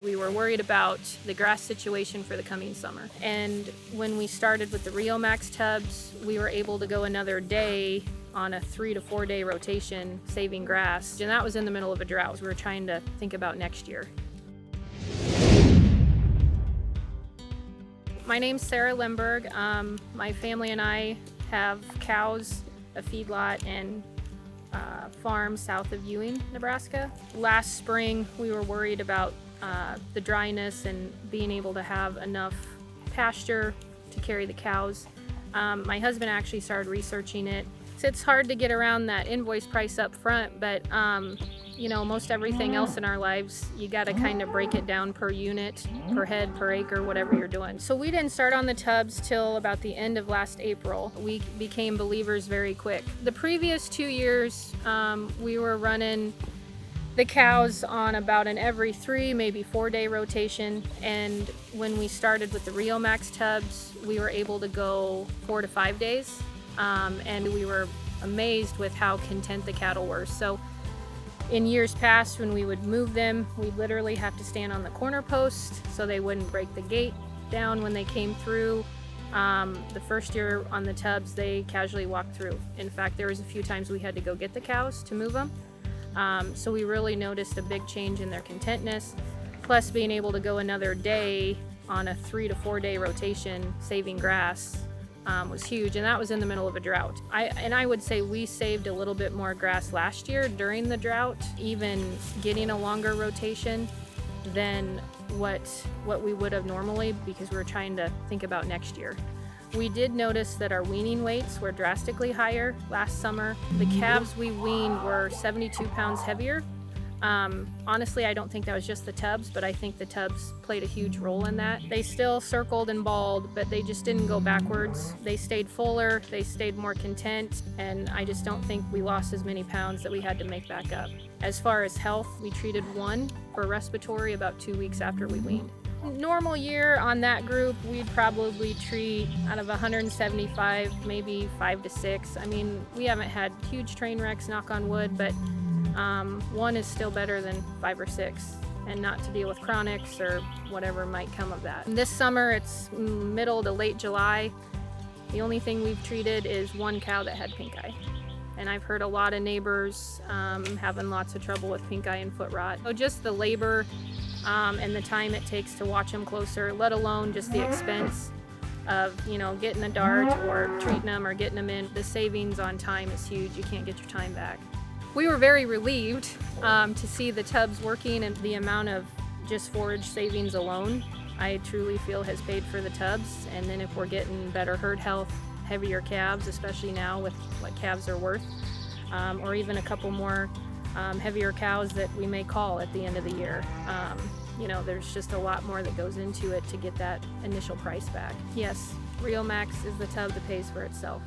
We were worried about the grass situation for the coming summer. And when we started with the Riomax tubs, we were able to go another day on a 3 to 4 day rotation, saving grass. And that was in the middle of a drought. We were trying to think about next year. My name's Sara. My family and I have cows, a feedlot, and farm south of Ewing, Nebraska. Last spring, we were worried about the dryness and being able to have enough pasture to carry the cows. My husband actually started researching it. It's hard to get around that invoice price up front, but most everything else in our lives, you got to kind of break it down per unit, per head, per acre, whatever you're doing. So we didn't start on the tubs till about the end of last April. We became believers very quick. The previous 2 years, we were running the cows on about an every 3, maybe 4 day rotation. And when we started with the Riomax tubs, we were able to go 4 to 5 days. And we were amazed with how content the cattle were. So in years past, when we would move them, we'd literally have to stand on the corner post so they wouldn't break the gate down when they came through. The first year on the tubs, they casually walked through. In fact, there was a few times we had to go get the cows to move them. So we really noticed a big change in their contentness. Plus, being able to go another day on a 3 to 4 day rotation, saving grass, was huge, and that was in the middle of a drought. I would say we saved a little bit more grass last year during the drought, even getting a longer rotation than what we would have normally, because we were trying to think about next year. We did notice that our weaning weights were drastically higher last summer. The calves we weaned were 72 pounds heavier. Honestly, I don't think that was just the tubs, but I think the tubs played a huge role in that. They still circled and balled, but they just didn't go backwards. They stayed fuller, they stayed more content, and I just don't think we lost as many pounds that we had to make back up. As far as health, we treated one for respiratory about 2 weeks after we weaned. Normal year on that group, we'd probably treat out of 175, maybe 5 to 6. I mean, we haven't had huge train wrecks, knock on wood, but one is still better than 5 or 6, and not to deal with chronics or whatever might come of that. This summer, it's middle to late July. The only thing we've treated is one cow that had pink eye. And I've heard a lot of neighbors having lots of trouble with pink eye and foot rot. So just the labor and the time it takes to watch them closer, let alone just the expense of getting a dart or treating them or getting them in. The savings on time is huge. You can't get your time back. We were very relieved to see the tubs working, and the amount of just forage savings alone, I truly feel has paid for the tubs. And then if we're getting better herd health, heavier calves, especially now with what calves are worth, or even a couple more heavier cows that we may call at the end of the year. There's just a lot more that goes into it to get that initial price back. Yes, Riomax is the tub that pays for itself.